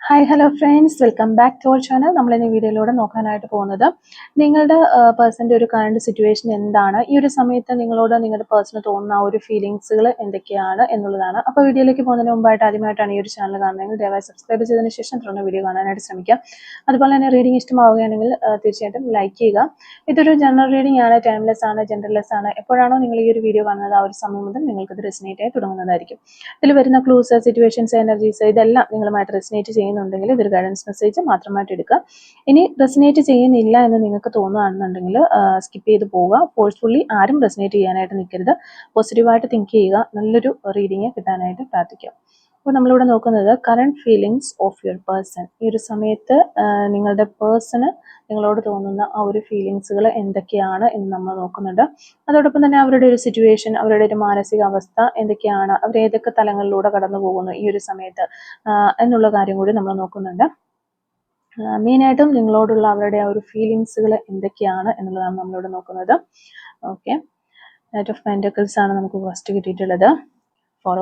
Hi hello friends, welcome back to our channel. നമ്മൾ ഇനി വീഡിയോയിലൂടെ നോക്കാനായിട്ട് പോകുന്നത് നിങ്ങളുടെ പേഴ്സൻ്റെ ഒരു കറണ്ട് സിറ്റുവേഷൻ എന്താണ്, ഈ ഒരു സമയത്ത് നിങ്ങളോട് നിങ്ങളുടെ പേഴ്സണ് തോന്നുന്ന ഒരു ഫീലിങ്സുകൾ എന്തൊക്കെയാണ് എന്നുള്ളതാണ്. അപ്പോൾ വീഡിയോയിലേക്ക് പോകുന്നതിന് മുമ്പായിട്ട് ആദ്യമായിട്ടാണ് ഈ ഒരു ചാനൽ കാണുന്നതെങ്കിൽ ദയവായി സബ്സ്ക്രൈബ് ചെയ്തതിന് ശേഷം തുടർന്ന് വീഡിയോ കാണാനായിട്ട് ശ്രമിക്കാം. അതുപോലെ തന്നെ റീഡിംഗ് ഇഷ്ടമാവുകയാണെങ്കിൽ തീർച്ചയായിട്ടും ലൈക്ക് ചെയ്യുക. ഇതൊരു ജനറൽ റീഡിംഗ് ആണ്, ടൈംലെസ് ആണ്, ജെൻഡർലെസ് ആണ്. എപ്പോഴാണോ നിങ്ങൾ ഈ ഒരു വീഡിയോ കാണുന്നത് ആ ഒരു സമയം മുതൽ നിങ്ങൾക്കത് റെസിനേറ്റ് ആയി തുടങ്ങുന്നതായിരിക്കും. ഇതിൽ വരുന്ന ക്ലൂസ്, സിറ്റുവേഷൻസ്, എനർജീസ് ഇതെല്ലാം നിങ്ങളുമായിട്ട് റെസിനേറ്റ് ചെയ്യുന്നുണ്ടെങ്കിൽ ഇതൊരു ഗൈഡൻസ് മെസ്സേജ് മാത്രമായിട്ട് എടുക്കുക. ഇനി റെസിനേറ്റ് ചെയ്യുന്നില്ല എന്ന് നിങ്ങൾക്ക് തോന്നുകയാണെന്നുണ്ടെങ്കിൽ സ്കിപ്പ് ചെയ്ത് പോവുക. ഫോഴ്സ്ഫുള്ളി ആരും റെസിനേറ്റ് ചെയ്യാനായിട്ട് നിൽക്കരുത്. പോസിറ്റീവായിട്ട് തിങ്ക് ചെയ്യുക. നല്ലൊരു റീഡിങ് കിട്ടാനായിട്ട് പ്രാർത്ഥിക്കുക. അപ്പോൾ നമ്മളിവിടെ നോക്കുന്നത് current feelings of your person. ഈ ഒരു സമയത്ത് നിങ്ങളുടെ പേഴ്സണ് നിങ്ങളോട് തോന്നുന്ന ആ ഒരു ഫീലിങ്സുകൾ എന്തൊക്കെയാണ് എന്ന് നമ്മൾ നോക്കുന്നുണ്ട്. അതോടൊപ്പം തന്നെ അവരുടെ ഒരു സിറ്റുവേഷൻ, അവരുടെ ഒരു മാനസികാവസ്ഥ എന്തൊക്കെയാണ്, അവർ ഏതൊക്കെ തലങ്ങളിലൂടെ കടന്നു പോകുന്നു ഈ ഒരു സമയത്ത് എന്നുള്ള കാര്യം കൂടി നമ്മൾ നോക്കുന്നുണ്ട്. മെയിനായിട്ടും നിങ്ങളോടുള്ള അവരുടെ ആ ഒരു ഫീലിങ്സുകൾ എന്തൊക്കെയാണ് എന്നുള്ളതാണ് നമ്മളിവിടെ നോക്കുന്നത്. ഓക്കെ, നൈറ്റ് ഓഫ് പെന്റക്കിൾസ് ആണ് നമുക്ക് ഫസ്റ്റ് കിട്ടിയിട്ടുള്ളത്. ഫോർ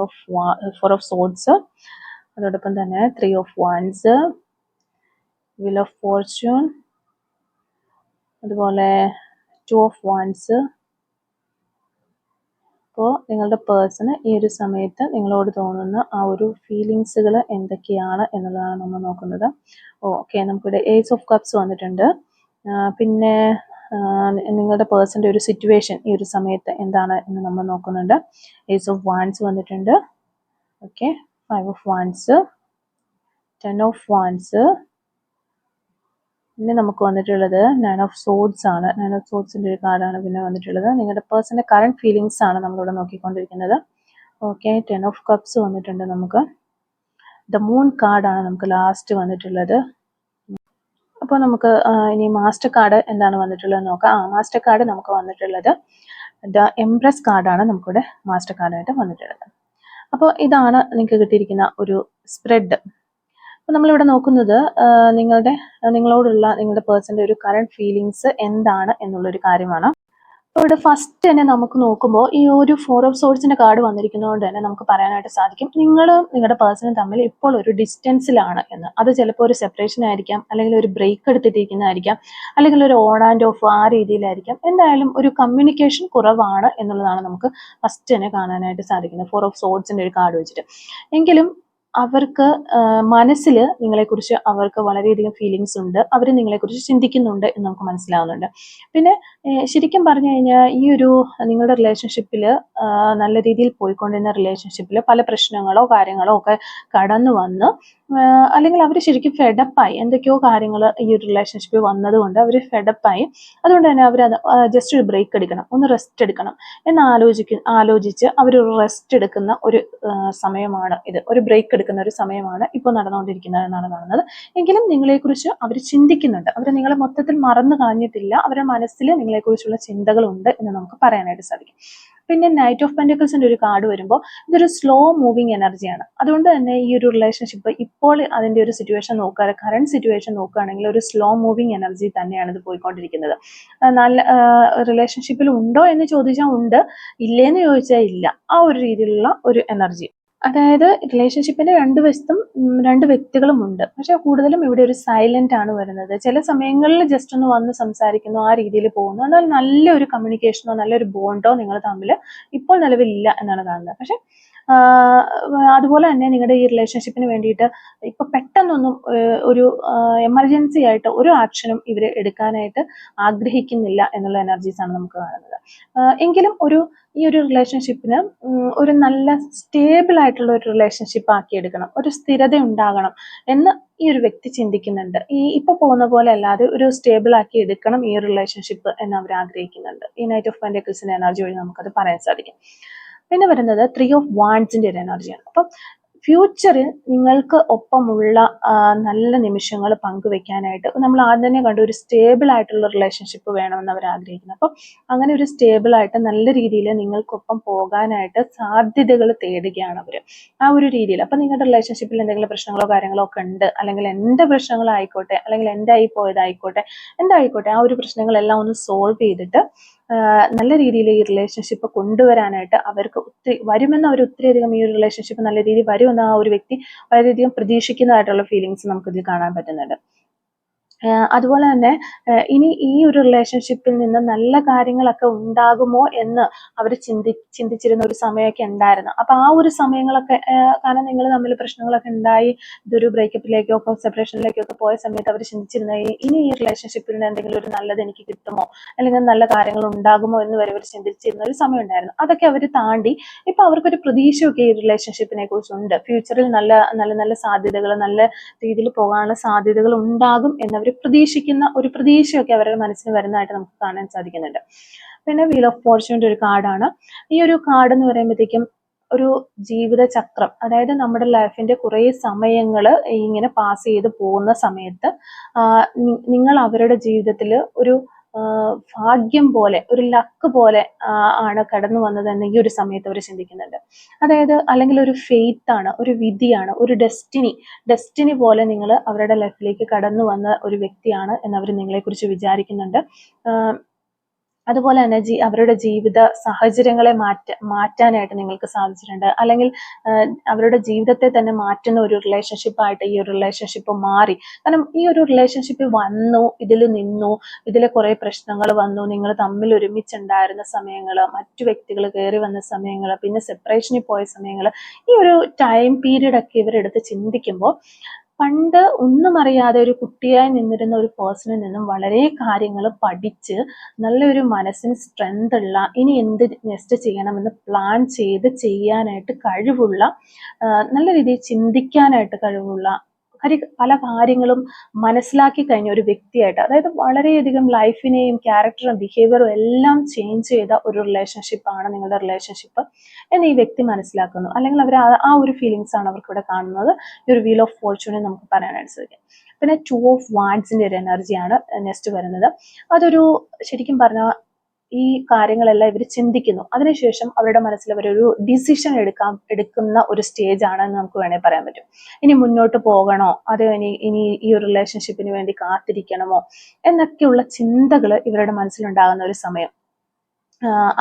ഓഫ് സോഡ്സ്, അതോടൊപ്പം തന്നെ 3 of wands, wheel of Fortune, അതുപോലെ 2 ഓഫ് വാൻഡ്സ്. അപ്പോൾ നിങ്ങളുടെ പേഴ്സണ് ഈ ഒരു സമയത്ത് നിങ്ങളോട് തോന്നുന്ന ആ ഒരു ഫീലിങ്സുകൾ എന്തൊക്കെയാണ് എന്നുള്ളതാണ് നമ്മൾ നോക്കുന്നത്. ഓക്കെ, നമുക്കിവിടെ ഏസ് ഓഫ് കപ്സ് വന്നിട്ടുണ്ട്. പിന്നെ നിങ്ങളുടെ പേഴ്സൻ്റെ ഒരു സിറ്റുവേഷൻ ഈ ഒരു സമയത്ത് എന്താണ് എന്ന് നമ്മൾ നോക്കുന്നുണ്ട്. ഏസ് ഓഫ് വാൻഡ്സ് വന്നിട്ടുണ്ട്. Okay, 5 of wands, 10 of wands. പിന്നെ നമുക്ക് വന്നിട്ടുള്ളത് 9 ഓഫ് സോഡ്സ് ആണ്. 9 ഓഫ് സോഡ്സിൻ്റെ ഒരു കാർഡാണ് പിന്നെ വന്നിട്ടുള്ളത്. നിങ്ങളുടെ പേഴ്സൻ്റെ കറണ്ട് ഫീലിങ്സ് ആണ് നമ്മളിവിടെ നോക്കിക്കൊണ്ടിരിക്കുന്നത്. ഓക്കെ, 10 ഓഫ് കപ്സ് വന്നിട്ടുണ്ട്. നമുക്ക് ദ മൂൺ കാർഡാണ് നമുക്ക് ലാസ്റ്റ് വന്നിട്ടുള്ളത്. അപ്പോൾ നമുക്ക് ഇനി മാസ്റ്റർ കാർഡ് എന്താണ് വന്നിട്ടുള്ളത് നോക്കാം. മാസ്റ്റർ കാർഡ് നമുക്ക് വന്നിട്ടുള്ളത് ദ എംപ്രസ് കാർഡാണ് നമുക്കിവിടെ മാസ്റ്റർ കാർഡായിട്ട് വന്നിട്ടുള്ളത്. അപ്പോൾ ഇതാണ് നിങ്ങൾക്ക് കിട്ടിയിരിക്കുന്ന ഒരു സ്പ്രെഡ്. അപ്പോൾ നമ്മളിവിടെ നോക്കുന്നത് നിങ്ങളോടുള്ള നിങ്ങളുടെ പേഴ്സൻ്റെ ഒരു കറണ്ട് ഫീലിങ്സ് എന്താണ് എന്നുള്ളൊരു കാര്യമാണ്. അപ്പോൾ ഇവിടെ ഫസ്റ്റ് തന്നെ നമുക്ക് നോക്കുമ്പോൾ ഈ ഒരു 4 ഓഫ് സോഡ്സിന്റെ കാർഡ് വന്നിരിക്കുന്നതുകൊണ്ട് തന്നെ നമുക്ക് പറയാനായിട്ട് സാധിക്കും നിങ്ങളും നിങ്ങളുടെ പേഴ്സണും തമ്മിൽ ഇപ്പോൾ ഒരു ഡിസ്റ്റൻസിലാണ് എന്ന്. അത് ചിലപ്പോൾ ഒരു സെപ്പറേഷൻ ആയിരിക്കാം, അല്ലെങ്കിൽ ഒരു ബ്രേക്ക് എടുത്തിട്ടിരിക്കുന്നതായിരിക്കാം, അല്ലെങ്കിൽ ഒരു ഓൺ ആൻഡ് ഓഫ് ആ രീതിയിലായിരിക്കാം. എന്തായാലും ഒരു കമ്മ്യൂണിക്കേഷൻ കുറവാണ് എന്നുള്ളതാണ് നമുക്ക് ഫസ്റ്റ് തന്നെ കാണാനായിട്ട് സാധിക്കുന്നത് 4 ഓഫ് സോഡ്സിന്റെ ഒരു കാർഡ് വെച്ചിട്ട്. എങ്കിലും അവർക്ക് മനസ്സിൽ നിങ്ങളെക്കുറിച്ച് അവർക്ക് വളരെയധികം ഫീലിങ്സ് ഉണ്ട്. അവർ നിങ്ങളെക്കുറിച്ച് ചിന്തിക്കുന്നുണ്ട് എന്ന് നമുക്ക് മനസ്സിലാവുന്നുണ്ട്. പിന്നെ ശരിക്കും പറഞ്ഞു കഴിഞ്ഞാൽ ഈ ഒരു നിങ്ങളുടെ റിലേഷൻഷിപ്പിൽ നല്ല രീതിയിൽ പോയിക്കൊണ്ടിരുന്ന റിലേഷൻഷിപ്പിൽ പല പ്രശ്നങ്ങളോ കാര്യങ്ങളോ ഒക്കെ കടന്നു വന്ന് അല്ലെങ്കിൽ അവർ ശരിക്കും ഫെഡപ്പായി, എന്തൊക്കെയോ കാര്യങ്ങൾ ഈ ഒരു റിലേഷൻഷിപ്പിൽ വന്നതുകൊണ്ട് അവർ ഫെഡപ്പായി. അതുകൊണ്ട് തന്നെ അവർ ജസ്റ്റ് ഒരു ബ്രേക്ക് എടുക്കണം, ഒന്ന് റെസ്റ്റ് എടുക്കണം എന്ന് ആലോചിച്ച് അവരൊരു റെസ്റ്റ് എടുക്കുന്ന ഒരു സമയമാണ് ഇത്. ഒരു ബ്രേക്ക് എടുക്കുന്ന ഒരു സമയമാണ് ഇപ്പോൾ നടന്നുകൊണ്ടിരിക്കുന്നത് എന്നാണ് കാണുന്നത്. എങ്കിലും നിങ്ങളെക്കുറിച്ച് അവർ ചിന്തിക്കുന്നുണ്ട്. അവർ നിങ്ങളെ മൊത്തത്തിൽ മറന്നു കളഞ്ഞിട്ടില്ല. അവരുടെ മനസ്സിൽ നിങ്ങളെക്കുറിച്ചുള്ള ചിന്തകളുണ്ട് എന്ന് നമുക്ക് പറയാനായിട്ട് സാധിക്കും. പിന്നെ നൈറ്റ് ഓഫ് പെന്റക്കിൾസിന്റെ ഒരു കാർഡ് വരുമ്പോൾ ഇതൊരു സ്ലോ മൂവിങ് എനർജിയാണ്. അതുകൊണ്ട് തന്നെ ഈ ഒരു റിലേഷൻഷിപ്പ് ഇപ്പോൾ അതിന്റെ ഒരു സിറ്റുവേഷൻ നോക്കുക, കറണ്ട് സിറ്റുവേഷൻ നോക്കുകയാണെങ്കിൽ ഒരു സ്ലോ മൂവിങ് എനർജി തന്നെയാണ് ഇത് പോയിക്കൊണ്ടിരിക്കുന്നത്. നല്ല റിലേഷൻഷിപ്പിൽ ഉണ്ടോ എന്ന് ചോദിച്ചാൽ ഉണ്ട്, ഇല്ലേന്ന് ചോദിച്ചാൽ ഇല്ല. ആ ഒരു രീതിയിലുള്ള ഒരു എനർജി. അതായത് റിലേഷൻഷിപ്പിന്റെ രണ്ട് വശത്തും രണ്ട് വ്യക്തികളും ഉണ്ട്. പക്ഷെ കൂടുതലും ഇവിടെ ഒരു സൈലന്റ് ആണ് വരുന്നത്. ചില സമയങ്ങളിൽ ജസ്റ്റ് ഒന്ന് വന്ന് സംസാരിക്കുന്നു, ആ രീതിയിൽ പോകുന്നു. എന്നാൽ നല്ലൊരു കമ്മ്യൂണിക്കേഷനോ നല്ലൊരു ബോണ്ടോ നിങ്ങൾ തമ്മിൽ ഇപ്പോൾ നിലവിലില്ല എന്നാണ് കാണുന്നത്. പക്ഷെ അതുപോലെ തന്നെ നിങ്ങളുടെ ഈ റിലേഷൻഷിപ്പിന് വേണ്ടിയിട്ട് ഇപ്പൊ പെട്ടെന്നൊന്നും ഒരു എമർജൻസി ആയിട്ട് ഒരു ആക്ഷനും ഇവർ എടുക്കാനായിട്ട് ആഗ്രഹിക്കുന്നില്ല എന്നുള്ള എനർജീസ് ആണ് നമുക്ക് കാണുന്നത്. എങ്കിലും ഈ ഒരു റിലേഷൻഷിപ്പിന് ഒരു നല്ല സ്റ്റേബിൾ ആയിട്ടുള്ള ഒരു റിലേഷൻഷിപ്പ് ആക്കിയെടുക്കണം, ഒരു സ്ഥിരത ഉണ്ടാകണം എന്ന് ഈ ഒരു വ്യക്തി ചിന്തിക്കുന്നുണ്ട്. ഇപ്പൊ പോകുന്ന പോലെ അല്ലാതെ ഒരു സ്റ്റേബിൾ ആക്കി എടുക്കണം ഈ റിലേഷൻഷിപ്പ് എന്ന് അവർ ആഗ്രഹിക്കുന്നുണ്ട്. ഈ നൈറ്റ് ഓഫ് പെന്റക്കിൾസിന്റെ എനർജി വഴി നമുക്കത് പറയാൻ സാധിക്കും. പിന്നെ വരുന്നത് 3 ഓഫ് വാൻഡ്സിന്റെ ഒരു എനർജിയാണ്. അപ്പം ഫ്യൂച്ചറിൽ നിങ്ങൾക്ക് ഒപ്പമുള്ള നല്ല നിമിഷങ്ങൾ പങ്കുവെക്കാനായിട്ട് നമ്മൾ ആദ്യം തന്നെ കണ്ട ഒരു സ്റ്റേബിൾ ആയിട്ടുള്ള റിലേഷൻഷിപ്പ് വേണമെന്ന് അവർ ആഗ്രഹിക്കുന്നു. അപ്പം അങ്ങനെ ഒരു സ്റ്റേബിൾ ആയിട്ട് നല്ല രീതിയിൽ നിങ്ങൾക്കൊപ്പം പോകാനായിട്ട് സാധ്യതകൾ തേടുകയാണ് അവർ, ആ ഒരു രീതിയിൽ. അപ്പം നിങ്ങളുടെ റിലേഷൻഷിപ്പിൽ എന്തെങ്കിലും പ്രശ്നങ്ങളോ കാര്യങ്ങളോ ഒക്കെ ഉണ്ട്, അല്ലെങ്കിൽ എൻ്റെ പ്രശ്നങ്ങളായിക്കോട്ടെ, അല്ലെങ്കിൽ എൻ്റെ ആയി പോയതായിക്കോട്ടെ, എന്തായിക്കോട്ടെ, ആ ഒരു പ്രശ്നങ്ങളെല്ലാം ഒന്ന് സോൾവ് ചെയ്തിട്ട് നല്ല രീതിയിൽ ഈ റിലേഷൻഷിപ്പ് കൊണ്ടുവരാനായിട്ട് അവർക്ക് വരുമെന്ന് അവർ ഒത്തിരിയധികം ഈ ഒരു റിലേഷൻഷിപ്പ് നല്ല രീതിയിൽ വരുമെന്ന് ആ ഒരു വ്യക്തി വളരെയധികം പ്രതീക്ഷിക്കുന്നതായിട്ടുള്ള ഫീലിങ്സ് നമുക്കിതിൽ കാണാൻ പറ്റുന്നുണ്ട്. അതുപോലെ തന്നെ ഇനി ഈ ഒരു റിലേഷൻഷിപ്പിൽ നിന്ന് നല്ല കാര്യങ്ങളൊക്കെ ഉണ്ടാകുമോ എന്ന് അവർ ചിന്തിച്ചിരുന്ന ഒരു സമയമൊക്കെ ഉണ്ടായിരുന്നു. അപ്പൊ ആ ഒരു സമയങ്ങളൊക്കെ കാരണം നിങ്ങൾ തമ്മിൽ പ്രശ്നങ്ങളൊക്കെ ഉണ്ടായി ഇതൊരു ബ്രേക്കപ്പിലേക്കോ സെപ്പറേഷനിലേക്കോ ഒക്കെ പോയ സമയത്ത് അവർ ചിന്തിച്ചിരുന്ന ഇനി ഈ റിലേഷൻഷിപ്പിൽ നിന്ന് എന്തെങ്കിലും ഒരു നല്ലത് എനിക്ക് കിട്ടുമോ അല്ലെങ്കിൽ നല്ല കാര്യങ്ങൾ ഉണ്ടാകുമോ എന്ന് വരെ അവർ ചിന്തിച്ചിരുന്ന ഒരു സമയം ഉണ്ടായിരുന്നു. അതൊക്കെ അവർ താണ്ടി ഇപ്പൊ അവർക്കൊരു പ്രതീക്ഷയൊക്കെ ഈ റിലേഷൻഷിപ്പിനെ കുറിച്ചുണ്ട്. ഫ്യൂച്ചറിൽ നല്ല നല്ല നല്ല സാധ്യതകൾ നല്ല രീതിയിൽ പോകാനുള്ള സാധ്യതകൾ ഉണ്ടാകും എന്നവർ പ്രതീക്ഷിക്കുന്ന ഒരു പ്രതീക്ഷയൊക്കെ അവരുടെ മനസ്സിന് വരുന്നതായിട്ട് നമുക്ക് കാണാൻ സാധിക്കുന്നുണ്ട്. പിന്നെ വീൽ ഓഫ് ഫോർച്യൂണിന്റെ ഒരു കാർഡാണ്. ഈ ഒരു കാർഡ് എന്ന് പറയുമ്പോഴത്തേക്കും ഒരു ജീവിത ചക്രം, അതായത് നമ്മുടെ ലൈഫിന്റെ കുറേ സമയങ്ങൾ ഇങ്ങനെ പാസ് ചെയ്ത് പോകുന്ന സമയത്ത് നിങ്ങൾ അവരുടെ ജീവിതത്തിൽ ഒരു ഭാഗ്യം പോലെ ഒരു ലക്ക് പോലെ ആണ് കടന്നു വന്നതെന്ന് ഈ ഒരു സമയത്ത് അവർ ചിന്തിക്കുന്നുണ്ട്. അതായത് അല്ലെങ്കിൽ ഒരു ഫെയ്ത്ത് ആണ്, ഒരു വിധിയാണ്, ഒരു ഡെസ്റ്റിനി പോലെ നിങ്ങൾ അവരുടെ ലൈഫിലേക്ക് കടന്നു വന്ന ഒരു വ്യക്തിയാണ് എന്ന് അവർ നിങ്ങളെക്കുറിച്ച് വിചാരിക്കുന്നുണ്ട്. അതുപോലെ തന്നെ അവരുടെ ജീവിത സാഹചര്യങ്ങളെ മാറ്റാനായിട്ട് നിങ്ങൾക്ക് സാധിച്ചിട്ടുണ്ട്. അല്ലെങ്കിൽ അവരുടെ ജീവിതത്തെ തന്നെ മാറ്റുന്ന ഒരു റിലേഷൻഷിപ്പായിട്ട് ഈ ഒരു റിലേഷൻഷിപ്പ് മാറി. കാരണം ഈ ഒരു റിലേഷൻഷിപ്പ് വന്നു, ഇതിൽ നിന്നു, ഇതിലെ കുറെ പ്രശ്നങ്ങൾ വന്നു, നിങ്ങൾ തമ്മിൽ ഒരുമിച്ചുണ്ടായിരുന്ന സമയങ്ങൾ, മറ്റു വ്യക്തികൾ കയറി വന്ന സമയങ്ങൾ, പിന്നെ സെപ്പറേഷനിൽ പോയ സമയങ്ങൾ, ഈ ഒരു ടൈം പീരീഡ് ഒക്കെ ഇവരെടുത്ത് ചിന്തിക്കുമ്പോൾ പണ്ട് ഒന്നും അറിയാതെ ഒരു കുട്ടിയായി നിന്നിരുന്ന ഒരു പേഴ്സണിൽ നിന്നും വളരെ കാര്യങ്ങൾ പഠിച്ച് നല്ലൊരു മനസ്സിന് സ്ട്രെങ്ത് ഉള്ള ഇനി എന്ത് നെക്സ്റ്റ് ചെയ്യണമെന്ന് പ്ലാൻ ചെയ്ത് ചെയ്യാനായിട്ട് കഴിവുള്ള, നല്ല രീതിയിൽ ചിന്തിക്കാനായിട്ട് കഴിവുള്ള, പല കാര്യങ്ങളും മനസ്സിലാക്കി കഴിഞ്ഞ ഒരു വ്യക്തിയായിട്ട്, അതായത് വളരെയധികം ലൈഫിനെയും ക്യാരക്ടറും ബിഹേവിയറും എല്ലാം ചേഞ്ച് ചെയ്ത ഒരു റിലേഷൻഷിപ്പാണ് നിങ്ങളുടെ റിലേഷൻഷിപ്പ് എന്ന് ഈ വ്യക്തി മനസ്സിലാക്കുന്നു. അല്ലെങ്കിൽ അവർ ആ ഒരു ഫീലിങ്സ് ആണ് അവർക്ക് ഇവിടെ കാണുന്നത്. ഈ ഒരു വീൽ ഓഫ് ഫോർച്യൂണിൽ നമുക്ക് പറയാനായിട്ട് സാധിക്കും. പിന്നെ 2 ഓഫ് വാൻഡ്സിന്റെ ഒരു എനർജിയാണ് നെക്സ്റ്റ് വരുന്നത്. അതൊരു ശരിക്കും പറഞ്ഞാൽ ഈ കാര്യങ്ങളെല്ലാം ഇവർ ചിന്തിക്കുന്നു. അതിനുശേഷം അവരുടെ മനസ്സിൽ അവരൊരു ഡിസിഷൻ എടുക്കുന്ന ഒരു സ്റ്റേജ് ആണെന്ന് നമുക്ക് വേണമെങ്കിൽ പറയാൻ പറ്റും. ഇനി മുന്നോട്ട് പോകണോ, അതോ ഇനി ഈ ഒരു റിലേഷൻഷിപ്പിന് വേണ്ടി കാത്തിരിക്കണമോ എന്നൊക്കെയുള്ള ചിന്തകൾ ഇവരുടെ മനസ്സിലുണ്ടാകുന്ന ഒരു സമയം.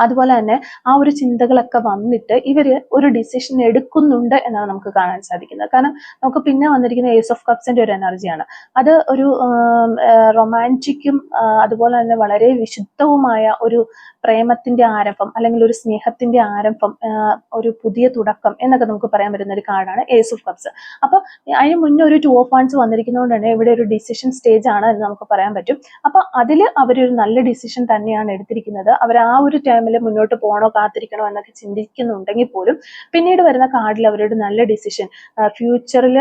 അതുപോലെ തന്നെ ആ ഒരു ചിന്തകളൊക്കെ വന്നിട്ട് ഇവര് ഒരു ഡിസിഷൻ എടുക്കുന്നുണ്ട് എന്നാണ് നമുക്ക് കാണാൻ സാധിക്കുന്നത്. കാരണം നമുക്ക് പിന്നെ വന്നിരിക്കുന്ന ഏസ് ഓഫ് കപ്സിന്റെ ഒരു എനർജിയാണ്. അത് ഒരു റൊമാൻറ്റിക്കും അതുപോലെ തന്നെ വളരെ വിശുദ്ധവുമായ ഒരു പ്രേമത്തിന്റെ ആരംഭം, അല്ലെങ്കിൽ ഒരു സ്നേഹത്തിന്റെ ആരംഭം, ഒരു പുതിയ തുടക്കം എന്നൊക്കെ നമുക്ക് പറയാൻ പറ്റുന്ന ഒരു കാർഡാണ് ഏസ് ഓഫ് കപ്സ്. അപ്പൊ അതിന് മുന്നേ ഒരു 2 ഓഫ് വാൻഡ്സ് വന്നിരിക്കുന്നതുകൊണ്ട് തന്നെ ഇവിടെ ഒരു ഡിസിഷൻ സ്റ്റേജ് ആണ് എന്ന് നമുക്ക് പറയാൻ പറ്റും. അപ്പൊ അതിൽ അവരൊരു നല്ല ഡിസിഷൻ തന്നെയാണ് എടുത്തിരിക്കുന്നത്. അവർ ആ ഒരു ടൈമിൽ മുന്നോട്ട് പോകണോ കാത്തിരിക്കണോ എന്നൊക്കെ ചിന്തിക്കുന്നുണ്ടെങ്കിൽ പോലും പിന്നീട് വരുന്ന കാർഡിൽ അവരുടെ നല്ല ഡിസിഷൻ ഫ്യൂച്ചറിൽ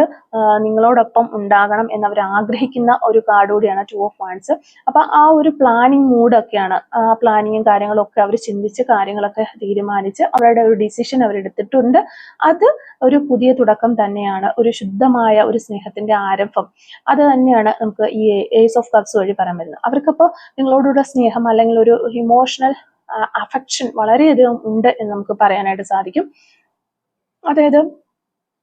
നിങ്ങളോടൊപ്പം ഉണ്ടാകണം എന്നവർ ആഗ്രഹിക്കുന്ന ഒരു കാർഡ് കൂടിയാണ് 2 ഓഫ് വാൻഡ്സ്. അപ്പൊ ആ ഒരു പ്ലാനിങ് മൂഡൊക്കെയാണ്, ആ പ്ലാനിങ്ങും കാര്യങ്ങളും ഒക്കെ അവർ ചിന്തിച്ച് കാര്യങ്ങളൊക്കെ തീരുമാനിച്ച് അവരുടെ ഒരു ഡിസിഷൻ അവരെടുത്തിട്ടുണ്ട്. അത് ഒരു പുതിയ തുടക്കം തന്നെയാണ്, ഒരു ശുദ്ധമായ ഒരു സ്നേഹത്തിന്റെ ആരംഭം. അത് തന്നെയാണ് നമുക്ക് ഈ ഏസ് ഓഫ് കപ്സ് വഴി പറയാൻ പറ്റുന്നത്. അവർക്കപ്പോൾ നിങ്ങളോടുള്ള സ്നേഹം അല്ലെങ്കിൽ ഒരു ഇമോഷണൽ അഫെക്ഷൻ വളരെയധികം ഉണ്ട് എന്ന് നമുക്ക് പറയാനായിട്ട് സാധിക്കും. അതായത്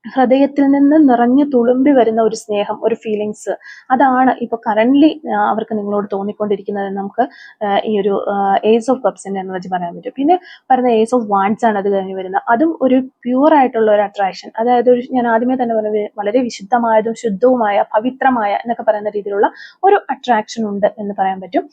ഹൃദയത്തിൽ നിന്ന് നിറഞ്ഞു തുളുമ്പി വരുന്ന ഒരു സ്നേഹം, ഒരു ഫീലിങ്സ്, അതാണ് ഇപ്പൊ കറന്റ്ലി അവർക്ക് നിങ്ങളോട് തോന്നിക്കൊണ്ടിരിക്കുന്നത് നമുക്ക് ഈ ഒരു ഏസ് ഓഫ് കപ്സിന്റെ എനർജി പറയാൻ പറ്റും. പിന്നെ പറയുന്ന ഏസ് ഓഫ് വാൻഡ്സ് ആണ് അത് കഴിഞ്ഞ് വരുന്നത്. അതും ഒരു പ്യൂർ ആയിട്ടുള്ള ഒരു അട്രാക്ഷൻ, അതായത് ഞാൻ ആദ്യമേ തന്നെ പറഞ്ഞത് വളരെ വിശുദ്ധമായതും ശുദ്ധവുമായ പവിത്രമായ എന്നൊക്കെ പറയുന്ന രീതിയിലുള്ള ഒരു അട്രാക്ഷൻ ഉണ്ട് എന്ന് പറയാൻ പറ്റും.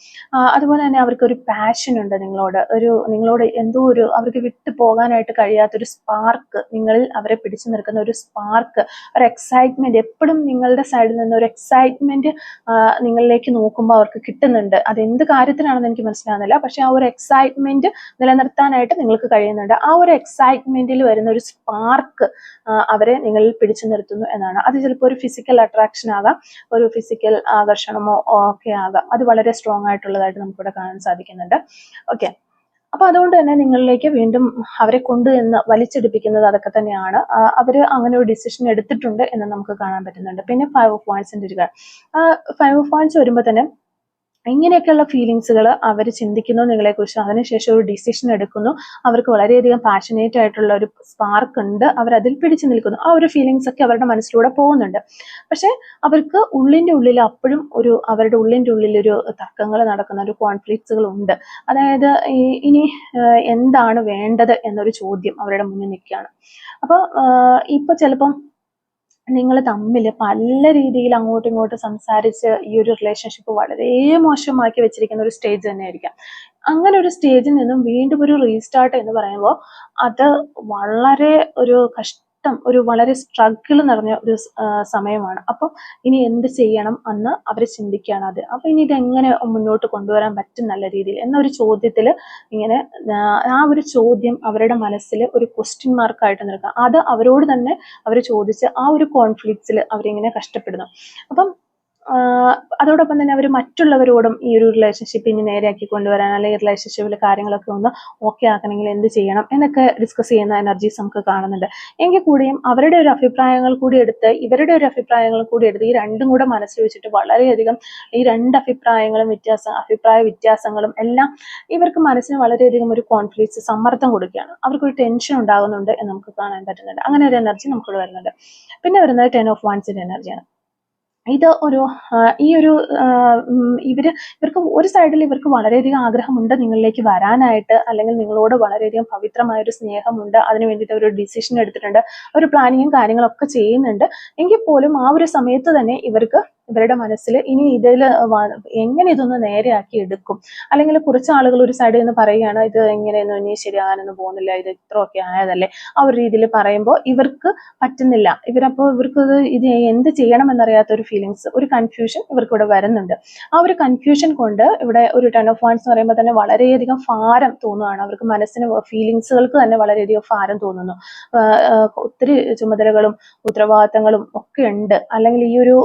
അതുപോലെ തന്നെ അവർക്ക് ഒരു പാഷൻ ഉണ്ട് നിങ്ങളോട് എന്തോ ഒരു അവർക്ക് വിട്ടു പോകാനായിട്ട് കഴിയാത്തൊരു സ്പാർക്ക്, നിങ്ങളിൽ അവരെ പിടിച്ചു നിൽക്കുന്ന ഒരു സ്പാർക്ക്, ഒരു എക്സൈറ്റ്മെന്റ്, എപ്പോഴും നിങ്ങളുടെ സൈഡിൽ നിന്ന് ഒരു എക്സൈറ്റ്മെന്റ് നിങ്ങളിലേക്ക് നോക്കുമ്പോൾ അവർക്ക് കിട്ടുന്നുണ്ട്. അത് എന്ത് കാര്യത്തിനാണെന്ന് എനിക്ക് മനസ്സിലാകുന്നില്ല, പക്ഷെ ആ ഒരു എക്സൈറ്റ്മെന്റ് നിലനിർത്താനായിട്ട് നിങ്ങൾക്ക് കഴിയുന്നുണ്ട്. ആ ഒരു എക്സൈറ്റ്മെന്റിൽ വരുന്ന ഒരു സ്പാർക്ക് അവരെ നിങ്ങളിൽ പിടിച്ചു നിർത്തുന്നു എന്നാണ്. അത് ചിലപ്പോൾ ഒരു ഫിസിക്കൽ അട്രാക്ഷൻ ആകാം, ഒരു ഫിസിക്കൽ ആകർഷണമോ ഒക്കെ ആകാം. അത് വളരെ സ്ട്രോങ് ആയിട്ടുള്ളതായിട്ട് നമുക്കിവിടെ കാണാൻ സാധിക്കുന്നുണ്ട്. ഓക്കെ, അപ്പൊ അതുകൊണ്ട് തന്നെ നിങ്ങളിലേക്ക് വീണ്ടും അവരെ കൊണ്ടുവന്ന് വലിച്ചെടുപ്പിക്കുന്നത് അതൊക്കെ തന്നെയാണ്. അവര് അങ്ങനെ ഒരു ഡിസിഷൻ എടുത്തിട്ടുണ്ട് എന്ന് നമുക്ക് കാണാൻ പറ്റുന്നുണ്ട്. പിന്നെ 5 ഓഫ് വാൻഡ്സിന്റെ ഒരു 5 ഓഫ് വാൻഡ്സ് വരുമ്പോൾ തന്നെ ഇങ്ങനെയൊക്കെയുള്ള ഫീലിങ്സുകൾ അവർ ചിന്തിക്കുന്നു നിങ്ങളെക്കുറിച്ച്. അതിനുശേഷം ഒരു ഡിസിഷൻ എടുക്കുന്നു. അവർക്ക് വളരെയധികം പാഷനേറ്റ് ആയിട്ടുള്ള ഒരു സ്പാർക്ക് ഉണ്ട്. അവരതിൽ പിടിച്ചു നിൽക്കുന്നു. ആ ഒരു ഫീലിങ്സ് ഒക്കെ അവരുടെ മനസ്സിലൂടെ പോകുന്നുണ്ട്. പക്ഷെ അവർക്ക് ഉള്ളിൻ്റെ ഉള്ളിൽ അപ്പോഴും അവരുടെ ഉള്ളിൻ്റെ ഉള്ളിൽ ഒരു തർക്കങ്ങൾ നടക്കുന്ന ഒരു കോൺഫ്ലിക്ട്സുകൾ ഉണ്ട്. അതായത് ഇനി എന്താണ് വേണ്ടത് എന്നൊരു ചോദ്യം അവരുടെ മുന്നിൽ നിൽക്കുകയാണ്. അപ്പോൾ ഇപ്പോൾ ചിലപ്പം നിങ്ങൾ തമ്മിൽ പല രീതിയിൽ അങ്ങോട്ടും ഇങ്ങോട്ടും സംസാരിച്ച് ഈ ഒരു റിലേഷൻഷിപ്പ് വളരെ മോശമാക്കി വെച്ചിരിക്കുന്ന ഒരു സ്റ്റേജ് തന്നെയായിരിക്കാം. അങ്ങനെ ഒരു സ്റ്റേജിൽ നിന്നും വീണ്ടും ഒരു റീസ്റ്റാർട്ട് എന്ന് പറയുമ്പോൾ അത് വളരെ ഒരു ഒരു വളരെ സ്ട്രഗിൾ നിറഞ്ഞ ഒരു സമയമാണ്. അപ്പം ഇനി എന്ത് ചെയ്യണം എന്ന് അവർ ചിന്തിക്കുകയാണ്. അപ്പം ഇനി ഇതെങ്ങനെ മുന്നോട്ട് കൊണ്ടുവരാൻ പറ്റും നല്ല രീതിയിൽ എന്നൊരു ചോദ്യത്തിൽ ഇങ്ങനെ ആ ഒരു ചോദ്യം അവരുടെ മനസ്സിൽ ഒരു ക്വസ്റ്റ്യൻ മാർക്കായിട്ട് നിൽക്കുക. അത് അവരോട് തന്നെ അവർ ചോദിച്ച് ആ ഒരു കോൺഫ്ലിക്ട്സിൽ അവരിങ്ങനെ കഷ്ടപ്പെടുന്നു. അപ്പം അതോടൊപ്പം തന്നെ അവർ മറ്റുള്ളവരോടും ഈ ഒരു റിലേഷൻഷിപ്പ് ഇനി നേരെയാക്കി കൊണ്ടുവരാൻ, അല്ലെങ്കിൽ റിലേഷൻഷിപ്പിലെ കാര്യങ്ങളൊക്കെ ഒന്ന് ഓക്കെ ആക്കണമെങ്കിൽ എന്ത് ചെയ്യണം എന്നൊക്കെ ഡിസ്കസ് ചെയ്യുന്ന എനർജീസ് നമുക്ക് കാണുന്നുണ്ട്. എങ്കിൽ കൂടിയും അവരുടെ ഒരു അഭിപ്രായങ്ങൾ കൂടി എടുത്ത് ഇവരുടെ ഒരു അഭിപ്രായങ്ങൾ കൂടി എടുത്ത് ഈ രണ്ടും കൂടെ മനസ്സിൽ വെച്ചിട്ട് വളരെയധികം ഈ രണ്ട് അഭിപ്രായങ്ങളും അഭിപ്രായ വ്യത്യാസങ്ങളും എല്ലാം ഇവർക്ക് മനസ്സിന് വളരെയധികം ഒരു കോൺഫ്ലിക്ട്സ്, സമ്മർദ്ദം കൊടുക്കുകയാണ്. അവർക്കൊരു ടെൻഷൻ ഉണ്ടാകുന്നുണ്ട് എന്ന് നമുക്ക് കാണാൻ പറ്റുന്നുണ്ട്. അങ്ങനെ ഒരു എനർജി നമുക്കിവിടെ വരുന്നുണ്ട്. പിന്നെ വരുന്നത് 10 of Wands എനർജിയാണ്. ഇത് ഈ ഒരു ഇവർക്ക് ഒരു സൈഡിൽ ഇവർക്ക് വളരെയധികം ആഗ്രഹമുണ്ട് നിങ്ങളിലേക്ക് വരാനായിട്ട്, അല്ലെങ്കിൽ നിങ്ങളോട് വളരെയധികം പവിത്രമായ ഒരു സ്നേഹമുണ്ട്. അതിന് വേണ്ടിയിട്ട് ഒരു ഡിസിഷൻ എടുത്തിട്ടുണ്ട്, ഒരു പ്ലാനിങ്ങും കാര്യങ്ങളൊക്കെ ചെയ്യുന്നുണ്ട്. എങ്കിൽ പോലും ആ ഒരു സമയത്ത് തന്നെ ഇവരുടെ മനസ്സിൽ ഇനി ഇതിൽ എങ്ങനെ ഇതൊന്ന് നേരെയാക്കി എടുക്കും, അല്ലെങ്കിൽ കുറച്ച് ആളുകൾ ഒരു സൈഡിൽ നിന്ന് പറയുകയാണ് ഇത് എങ്ങനെയൊന്നും ഇനി ശരിയാകാനൊന്നും പോകുന്നില്ല, ഇത് ഇത്രയൊക്കെ ആയതല്ലേ, ആ ഒരു രീതിയിൽ പറയുമ്പോൾ ഇവർക്ക് പറ്റുന്നില്ല. ഇവർക്ക് ഇത് എന്ത് ചെയ്യണം എന്നറിയാത്ത ഒരു ഫീലിങ്സ്, ഒരു കൺഫ്യൂഷൻ ഇവർക്ക് ഇവിടെ വരുന്നുണ്ട്. ആ ഒരു കൺഫ്യൂഷൻ കൊണ്ട് ഇവിടെ ഒരു 10 of Wands എന്ന് പറയുമ്പോൾ തന്നെ വളരെയധികം ഭാരം തോന്നുകയാണ്. അവർക്ക് മനസ്സിന് ഫീലിങ്സുകൾക്ക് തന്നെ വളരെയധികം ഭാരം തോന്നുന്നു. ഒത്തിരി ചുമതലകളും ഉത്തരവാദിത്തങ്ങളും ഒക്കെ ഉണ്ട്. അല്ലെങ്കിൽ ഈ ഒരു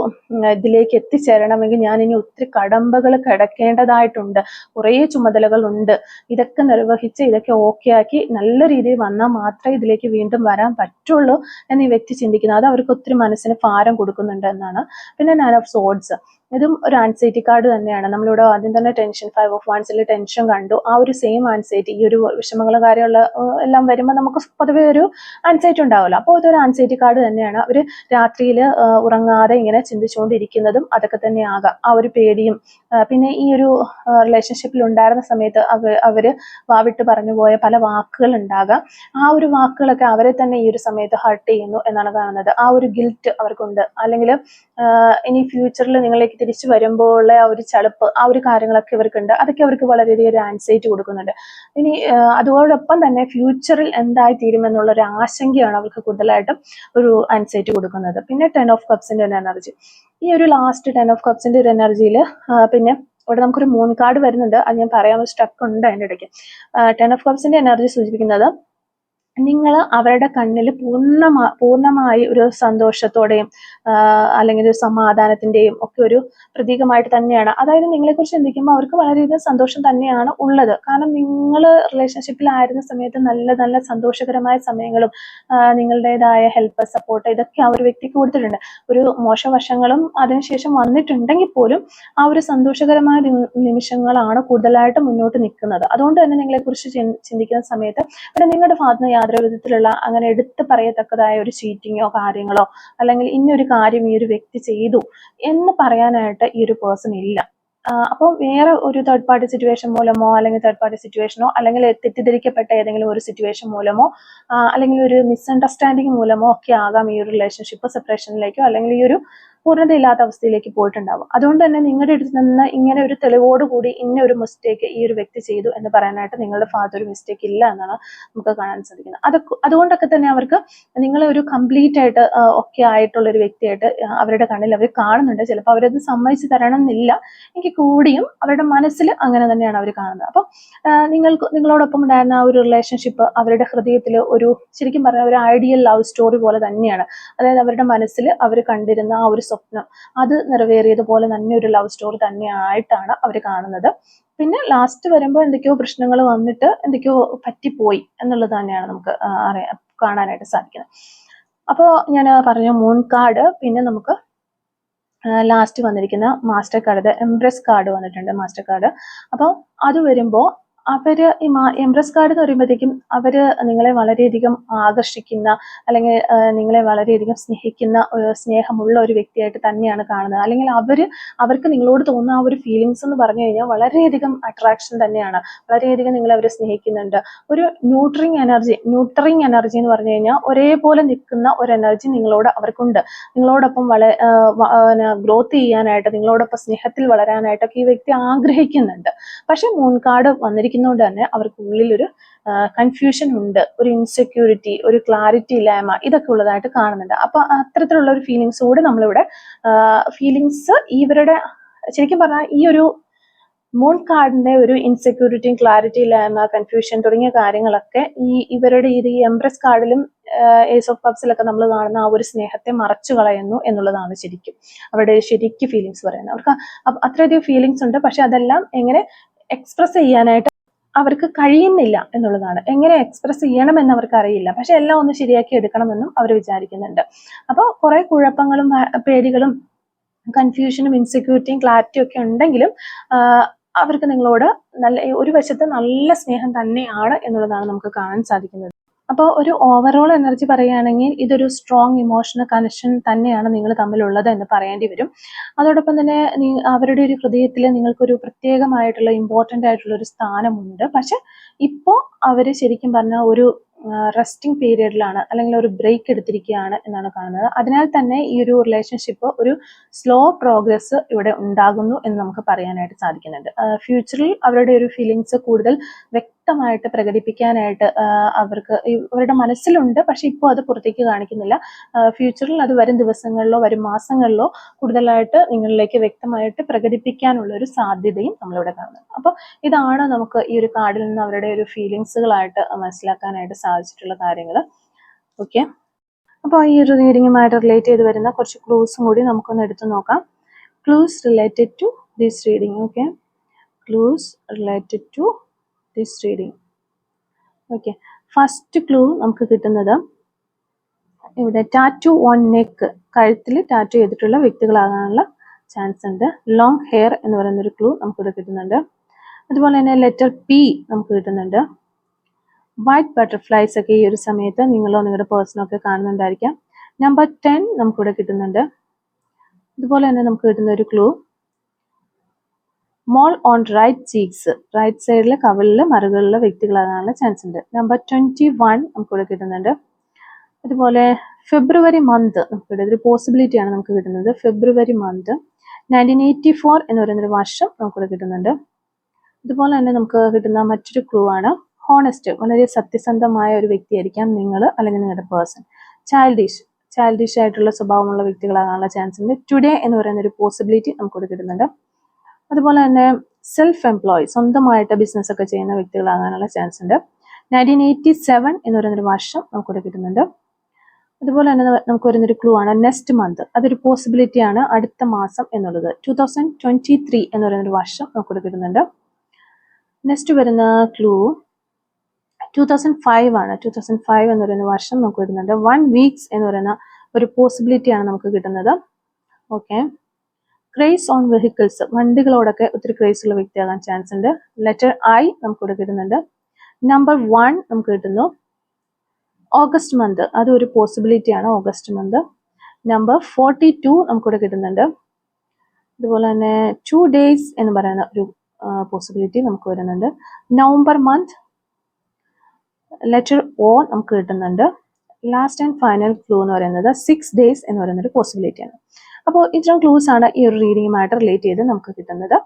ഇതിലേക്ക് എത്തിച്ചേരണമെങ്കിൽ ഞാൻ ഇനി ഒത്തിരി കടമ്പകൾ കിടക്കേണ്ടതായിട്ടുണ്ട്, കുറേ ചുമതലകൾ ഉണ്ട്. ഇതൊക്കെ നിർവഹിച്ച് ഇതൊക്കെ ഓക്കെ ആക്കി നല്ല രീതിയിൽ വന്നാൽ മാത്രമേ ഇതിലേക്ക് വീണ്ടും വരാൻ പറ്റുള്ളൂ എന്ന് ഈ വ്യക്തി ചിന്തിക്കുന്നത്. അത് അവർക്ക് ഒത്തിരി മനസ്സിന് ഭാരം കൊടുക്കുന്നുണ്ട് എന്നാണ്. പിന്നെ 9 of Swords, ഇതും ഒരു ആൻസൈറ്റി കാർഡ് തന്നെയാണ്. നമ്മളിവിടെ ആദ്യം തന്നെ 5 of Wands ടെൻഷൻ കണ്ടു. ആ ഒരു സെയിം ആൻസൈറ്റി, ഈ ഒരു വിഷമങ്ങളും കാര്യമുള്ള എല്ലാം വരുമ്പോൾ നമുക്ക് പൊതുവെ ഒരു ആൻസൈറ്റി ഉണ്ടാവുമല്ലോ. അപ്പോൾ അതൊരു ആൻസൈറ്റി കാർഡ് തന്നെയാണ്. അവർ രാത്രിയിൽ ഉറങ്ങാതെ ഇങ്ങനെ ചിന്തിച്ചുകൊണ്ടിരിക്കുന്നതും അതൊക്കെ തന്നെ ആകാം. ആ ഒരു പേടിയും പിന്നെ ഈ ഒരു റിലേഷൻഷിപ്പിൽ ഉണ്ടായിരുന്ന സമയത്ത് അവര് വാവിട്ട് പറഞ്ഞു പോയ പല വാക്കുകൾ ഉണ്ടാകാം. ആ ഒരു വാക്കുകളൊക്കെ അവരെ തന്നെ ഈ ഒരു സമയത്ത് ഹർട്ട് ചെയ്യുന്നു എന്നാണ് കാണുന്നത്. ആ ഒരു ഗിൽറ്റ് അവർക്കുണ്ട്. അല്ലെങ്കിൽ ഇനി ഫ്യൂച്ചറിൽ നിങ്ങളിലേക്ക് തിരിച്ചു വരുമ്പോൾ ആ ഒരു ചളുപ്പ്, ആ ഒരു കാര്യങ്ങളൊക്കെ ഇവർക്കുണ്ട്. അതൊക്കെ അവർക്ക് വളരെയധികം ഒരു ആൻസൈറ്റി കൊടുക്കുന്നുണ്ട്. ഇനി അതോടൊപ്പം തന്നെ ഫ്യൂച്ചറിൽ എന്തായി തീരുമെന്നുള്ള ഒരു ആശങ്കയാണ് അവർക്ക് കൂടുതലായിട്ടും ഒരു ആൻസൈറ്റി കൊടുക്കുന്നത്. പിന്നെ 10 of Cups ഒരു എനർജി, ഈ ഒരു ലാസ്റ്റ് 10 of Cups ഒരു എനർജിയിൽ പിന്നെ ഇവിടെ നമുക്കൊരു മൂൺ കാർഡ് വരുന്നുണ്ട്. അത് ഞാൻ പറയാൻ സ്റ്റക്ക് ഉണ്ട് അതിൻ്റെ ഇടയ്ക്ക്. 10 of Cups എനർജി സൂചിപ്പിക്കുന്നത് നിങ്ങൾ അവരുടെ കണ്ണിൽ പൂർണ്ണമായി ഒരു സന്തോഷത്തോടെയും അല്ലെങ്കിൽ ഒരു സമാധാനത്തിന്റെയും ഒക്കെ ഒരു പ്രതീകമായിട്ട് തന്നെയാണ്. അതായത് നിങ്ങളെക്കുറിച്ച് ചിന്തിക്കുമ്പോൾ അവർക്ക് വളരെയധികം സന്തോഷം തന്നെയാണ് ഉള്ളത്. കാരണം നിങ്ങൾ റിലേഷൻഷിപ്പിലായിരുന്ന സമയത്ത് നല്ല നല്ല സന്തോഷകരമായ സമയങ്ങളും നിങ്ങളുടേതായ ഹെൽപ്പ്, സപ്പോർട്ട് ഇതൊക്കെ ആ ഒരു വ്യക്തിക്ക് കൊടുത്തിട്ടുണ്ട്. ഒരു മോശവശങ്ങളും അതിനുശേഷം വന്നിട്ടുണ്ടെങ്കിൽ പോലും ആ ഒരു സന്തോഷകരമായ നിമിഷങ്ങളാണ് കൂടുതലായിട്ട് മുന്നോട്ട് നിൽക്കുന്നത്. അതുകൊണ്ട് തന്നെ നിങ്ങളെക്കുറിച്ച് ചിന്തിക്കുന്ന സമയത്ത് ഇവിടെ നിങ്ങളുടെ ഭാഗത്ത് യാതൊരു വിധത്തിലുള്ള അങ്ങനെ എടുത്ത് പറയത്തക്കതായ ഒരു ചീറ്റിങ്ങോ കാര്യങ്ങളോ അല്ലെങ്കിൽ ഇന്നൊരു കാര്യം ഈ ഒരു വ്യക്തി ചെയ്തു എന്ന് പറയാനായിട്ട് ഈ ഒരു പേഴ്സൺ ഇല്ല. അപ്പോൾ വേറെ ഒരു തേർഡ് പാർട്ടി സിറ്റുവേഷൻ മൂലമോ അല്ലെങ്കിൽ തേർഡ് പാർട്ടി സിറ്റുവേഷനോ അല്ലെങ്കിൽ തെറ്റിദ്ധരിക്കപ്പെട്ട ഏതെങ്കിലും ഒരു സിറ്റുവേഷൻ മൂലമോ അല്ലെങ്കിൽ ഒരു മിസ്അണ്ടർസ്റ്റാൻഡിങ് മൂലമോ ഒക്കെ ആകാം ഈ ഒരു റിലേഷൻഷിപ്പ് സെപ്പറേഷനിലേക്കോ അല്ലെങ്കിൽ ഈ ഒരു പൂർണ്ണതയില്ലാത്ത അവസ്ഥയിലേക്ക് പോയിട്ടുണ്ടാവും. അതുകൊണ്ട് തന്നെ നിങ്ങളുടെ അടുത്ത് നിന്ന് ഇങ്ങനെ ഒരു തെളിവോടുകൂടി ഇന്ന ഒരു മിസ്റ്റേക്ക് ഈ ഒരു വ്യക്തി ചെയ്തു എന്ന് പറയാനായിട്ട് നിങ്ങളുടെ ഭാഗത്ത് ഒരു മിസ്റ്റേക്ക് ഇല്ല എന്നാണ് നമുക്ക് കാണാൻ സാധിക്കുന്നത്. അതുകൊണ്ടൊക്കെ തന്നെ അവർക്ക് നിങ്ങളെ ഒരു കംപ്ലീറ്റ് ആയിട്ട് ഒക്കെ ആയിട്ടുള്ള ഒരു വ്യക്തിയായിട്ട് അവരുടെ കണ്ണിൽ അവർ കാണുന്നുണ്ട്. ചിലപ്പോൾ അവരത് സമ്മതിച്ച് തരണം എന്നില്ല, എങ്കിൽ കൂടിയും അവരുടെ മനസ്സിൽ അങ്ങനെ തന്നെയാണ് അവർ കാണുന്നത്. അപ്പം നിങ്ങളോടൊപ്പം ഉണ്ടായിരുന്ന ആ ഒരു റിലേഷൻഷിപ്പ് അവരുടെ ഹൃദയത്തിൽ ഒരു ശരിക്കും പറഞ്ഞാൽ ഒരു ഐഡിയൽ ലവ് സ്റ്റോറി പോലെ തന്നെയാണ്. അതായത് അവരുടെ മനസ്സിൽ അവർ കണ്ടിരുന്ന ആ ഒരു സ്വപ്നം അത് നിറവേറിയതുപോലെ തന്നെ ഒരു ലവ് സ്റ്റോറി തന്നെയായിട്ടാണ് അവർ കാണുന്നത്. പിന്നെ ലാസ്റ്റ് വരുമ്പോൾ എന്തൊക്കെയോ പ്രശ്നങ്ങൾ വന്നിട്ട് എന്തൊക്കെയോ പറ്റിപ്പോയി എന്നുള്ളത് തന്നെയാണ് നമുക്ക് കാണാനായിട്ട് സാധിക്കുന്നത്. അപ്പോൾ ഞാൻ പറഞ്ഞു മൂൺ കാർഡ്, പിന്നെ നമുക്ക് ലാസ്റ്റ് വന്നിരിക്കുന്ന മാസ്റ്റർ കാർഡ്, എംപ്രസ് കാർഡ് വന്നിട്ടുണ്ട്, മാസ്റ്റർ കാർഡ്. അപ്പോൾ അത് വരുമ്പോൾ അവര് ഈ എംപ്രസ് കാർഡ് എന്ന് പറയുമ്പോഴത്തേക്കും അവര് നിങ്ങളെ വളരെയധികം ആകർഷിക്കുന്ന, അല്ലെങ്കിൽ നിങ്ങളെ വളരെയധികം സ്നേഹിക്കുന്ന, സ്നേഹമുള്ള ഒരു വ്യക്തിയായിട്ട് തന്നെയാണ് കാണുന്നത്. അല്ലെങ്കിൽ അവർക്ക് നിങ്ങളോട് തോന്നുന്ന ആ ഒരു ഫീലിങ്സ് എന്ന് പറഞ്ഞു കഴിഞ്ഞാൽ വളരെയധികം അട്രാക്ഷൻ തന്നെയാണ്. വളരെയധികം നിങ്ങളെ അവർ സ്നേഹിക്കുന്നുണ്ട്. ഒരു ന്യൂട്രിങ് എനർജി എന്ന് പറഞ്ഞു കഴിഞ്ഞാൽ ഒരേപോലെ നിൽക്കുന്ന ഒരു എനർജി അവർക്കുണ്ട്. നിങ്ങളോടൊപ്പം ഗ്രോത്ത് ചെയ്യാനായിട്ട്, നിങ്ങളോടൊപ്പം സ്നേഹത്തിൽ വളരാനായിട്ടൊക്കെ ഈ വ്യക്തി ആഗ്രഹിക്കുന്നുണ്ട്. പക്ഷെ മൂൺ കാർഡ് വന്നിരിക്കുന്നതുകൊണ്ട് തന്നെ അവർക്ക് ഉള്ളിൽ ഒരു കൺഫ്യൂഷൻ ഉണ്ട്, ഒരു ഇൻസെക്യൂരിറ്റി, ഒരു ക്ലാരിറ്റി ഇല്ലായ്മ, ഇതൊക്കെ ഉള്ളതായിട്ട് കാണുന്നുണ്ട്. അപ്പൊ അത്തരത്തിലുള്ള ഒരു ഫീലിങ്സ് കൂടി നമ്മളിവിടെ ഫീലിങ്സ് ഇവരുടെ ശരിക്കും പറഞ്ഞാൽ ഈ ഒരു മൂൺ കാർഡിന്റെ ഒരു ഇൻസെക്യൂരിറ്റിയും ക്ലാരിറ്റി ഇല്ലായ്മ, കൺഫ്യൂഷൻ തുടങ്ങിയ കാര്യങ്ങളൊക്കെ ഇവരുടെ ഈ എംപ്രസ് കാർഡിലും ഏസ് ഓഫ് കപ്സിലൊക്കെ നമ്മൾ കാണുന്ന ആ ഒരു സ്നേഹത്തെ മറച്ചു കളയുന്നു എന്നുള്ളതാണ് ശരിക്കും അവരുടെ ശരിക്കും ഫീലിങ്സ് പറയുന്നത്. അവർക്ക് അത്രയധികം ഫീലിങ്സ് ഉണ്ട്, പക്ഷെ അതെല്ലാം എങ്ങനെ എക്സ്പ്രസ് ചെയ്യാനായിട്ട് അവർക്ക് കഴിയുന്നില്ല എന്നുള്ളതാണ്. എങ്ങനെ എക്സ്പ്രസ് ചെയ്യണമെന്ന് അവർക്ക് അറിയില്ല, പക്ഷെ എല്ലാം ഒന്ന് ശരിയാക്കി എടുക്കണമെന്നും അവർ വിചാരിക്കുന്നുണ്ട്. അപ്പോൾ കുറെ കുഴപ്പങ്ങളും പേടികളും കൺഫ്യൂഷനും ഇൻസെക്യൂരിറ്റിയും ക്ലാരിറ്റിയും ഒക്കെ ഉണ്ടെങ്കിലും അവർക്ക് നിങ്ങളോട് ഒരു വശത്ത് നല്ല സ്നേഹം തന്നെയാണ് എന്നുള്ളതാണ് നമുക്ക് കാണാൻ സാധിക്കുന്നത്. അപ്പോൾ ഒരു ഓവറോൾ എനർജി പറയുകയാണെങ്കിൽ ഇതൊരു സ്ട്രോങ് ഇമോഷണൽ കണക്ഷൻ തന്നെയാണ് നിങ്ങൾ തമ്മിലുള്ളത് എന്ന് പറയേണ്ടി വരും. അതോടൊപ്പം തന്നെ അവരുടെ ഒരു ഹൃദയത്തിൽ നിങ്ങൾക്കൊരു പ്രത്യേകമായിട്ടുള്ള ഇമ്പോർട്ടൻ്റ് ആയിട്ടുള്ള ഒരു സ്ഥാനമുണ്ട്. പക്ഷെ ഇപ്പോൾ അവർ ശരിക്കും പറഞ്ഞാൽ ഒരു റെസ്റ്റിംഗ് പീരിയഡിലാണ്, അല്ലെങ്കിൽ ഒരു ബ്രേക്ക് എടുത്തിരിക്കുകയാണ് എന്നാണ് കാണുന്നത്. അതിനാൽ തന്നെ ഈ ഒരു റിലേഷൻഷിപ്പ് ഒരു സ്ലോ പ്രോഗ്രസ് ഇവിടെ ഉണ്ടാകുന്നു എന്ന് നമുക്ക് പറയാനായിട്ട് സാധിക്കുന്നുണ്ട്. ഫ്യൂച്ചറിൽ അവരുടെ ഒരു ഫീലിങ്സ് കൂടുതൽ വ്യക്തമായിട്ട് പ്രകടിപ്പിക്കാനായിട്ട് അവരുടെ മനസ്സിലുണ്ട്, പക്ഷെ ഇപ്പോൾ അത് പുറത്തേക്ക് കാണിക്കുന്നില്ല. ഫ്യൂച്ചറിൽ അത് വരും ദിവസങ്ങളിലോ വരും മാസങ്ങളിലോ കൂടുതലായിട്ട് നിങ്ങളിലേക്ക് വ്യക്തമായിട്ട് പ്രകടിപ്പിക്കാനുള്ള ഒരു സാധ്യതയും നമ്മളിവിടെ കാണുന്നു. അപ്പോൾ ഇതാണ് നമുക്ക് ഈ ഒരു കാർഡിൽ നിന്ന് അവരുടെ ഒരു ഫീലിങ്സുകളായിട്ട് മനസ്സിലാക്കാനായിട്ട് സാധിച്ചിട്ടുള്ള കാര്യങ്ങൾ. ഓക്കെ, അപ്പോൾ ഈ ഒരു റീഡിങ്ങുമായിട്ട് റിലേറ്റ് ചെയ്ത് വരുന്ന കുറച്ച് ക്ലൂസും കൂടി നമുക്കൊന്ന് എടുത്തു നോക്കാം. Clues related to this reading. Okay, clues related to this reading. Okay, first clue നമുക്ക് കിട്ടുന്നത് ഇവിടെ ടാറ്റു ഓൺ നെക്ക്, കഴുത്തിൽ ടാറ്റു ചെയ്തിട്ടുള്ള വ്യക്തികളാകാനുള്ള ചാൻസ് ഉണ്ട്. ലോങ് ഹെയർ എന്ന് പറയുന്നൊരു ക്ലൂ നമുക്കിവിടെ കിട്ടുന്നുണ്ട്. അതുപോലെ തന്നെ ലെറ്റർ പി നമുക്ക് കിട്ടുന്നുണ്ട്. വൈറ്റ് ബട്ടർഫ്ലൈസ് ഒക്കെ ഈ ഒരു സമയത്ത് നിങ്ങളോ നിങ്ങളുടെ പേഴ്സണോ ഒക്കെ കാണുന്നുണ്ടായിരിക്കാം. നമ്പർ 10 നമുക്കിവിടെ കിട്ടുന്നുണ്ട്. അതുപോലെ തന്നെ നമുക്ക് കിട്ടുന്ന ഒരു clue mole on right cheeks, right സൈഡിലെ കവിളിലെ മറുകളിലെ വ്യക്തികളാകാനുള്ള ചാൻസ് ഉണ്ട്. നമ്പർ 21 നമുക്കിവിടെ കിട്ടുന്നുണ്ട്. അതുപോലെ ഫെബ്രുവരി മന്ത് നമുക്കിവിടെ ഒരു പോസിബിലിറ്റിയാണ് നമുക്ക് കിട്ടുന്നത്. ഫെബ്രുവരി മന്ത് 1984 എന്ന് പറയുന്നൊരു വർഷം നമുക്കിവിടെ കിട്ടുന്നുണ്ട്. അതുപോലെ തന്നെ നമുക്ക് കിട്ടുന്ന മറ്റൊരു ക്ലൂ ആണ് ഹോണസ്റ്റ്, വളരെ സത്യസന്ധമായ ഒരു വ്യക്തിയായിരിക്കാം നിങ്ങൾ അല്ലെങ്കിൽ നിങ്ങളുടെ പേഴ്സൺ. ചൈൽഡിഷ് ആയിട്ടുള്ള സ്വഭാവമുള്ള വ്യക്തികളാകാനുള്ള ചാൻസ് ഉണ്ട്. ടുഡേ എന്ന് പറയുന്ന ഒരു പോസിബിലിറ്റി നമുക്കിവിടെ കിട്ടുന്നുണ്ട്. അതുപോലെ തന്നെ സെൽഫ് എംപ്ലോയ്, സ്വന്തമായിട്ട് ബിസിനസ് ഒക്കെ ചെയ്യുന്ന വ്യക്തികളാകാനുള്ള ചാൻസ് ഉണ്ട്. 1987 എന്ന് പറയുന്നൊരു വർഷം നമുക്കിവിടെ കിട്ടുന്നുണ്ട്. അതുപോലെ തന്നെ നമുക്ക് വരുന്നൊരു ക്ലൂ ആണ് നെക്സ്റ്റ് മന്ത്, അതൊരു പോസിബിലിറ്റിയാണ്, അടുത്ത മാസം എന്നുള്ളത്. 2023 എന്ന് പറയുന്നൊരു വർഷം നമുക്കിവിടെ കിട്ടുന്നുണ്ട്. നെക്സ്റ്റ് വരുന്ന ക്ലൂ 2005 ആണ്. 2005 എന്ന് പറയുന്ന വർഷം നമുക്ക് കിട്ടുന്നുണ്ട്. 1 വീക്സ് എന്ന് പറയുന്ന ഒരു പോസിബിലിറ്റിയാണ് നമുക്ക് കിട്ടുന്നത്. ഓക്കെ, ക്രേസ് ഓൺ വെഹിക്കിൾസ്, വണ്ടികളോടൊക്കെ ഒത്തിരി ക്രേസ് ഉള്ള വ്യക്തിയാകാൻ ചാൻസ് ഉണ്ട്. ലെറ്റർ ഐ നമുക്കിവിടെ കിട്ടുന്നുണ്ട്. നമ്പർ 1 നമുക്ക് കിട്ടുന്നു. ഓഗസ്റ്റ് മന്ത്, അതൊരു പോസിബിലിറ്റിയാണ്, ഓഗസ്റ്റ് മന്ത്. നമ്പർ 42 നമുക്കിവിടെ കിട്ടുന്നുണ്ട്. അതുപോലെ തന്നെ 2 days എന്ന് പറയുന്ന ഒരു പോസിബിലിറ്റി നമുക്ക് വരുന്നുണ്ട്. നവംബർ മന്ത്, ലെറ്റർ ഒ നമുക്ക് കിട്ടുന്നുണ്ട്. ലാസ്റ്റ് ആൻഡ് ഫൈനൽ ക്ലൂ എന്ന് പറയുന്നത് 6 days എന്ന് പറയുന്ന ഒരു പോസിബിലിറ്റിയാണ്. അപ്പോൾ ഇത്തരം ക്ലൂസ് ആണ് ഈ ഒരു റീഡിങ്ങുമായിട്ട് റിലേറ്റ് ചെയ്ത് നമുക്ക് കിട്ടുന്നത്.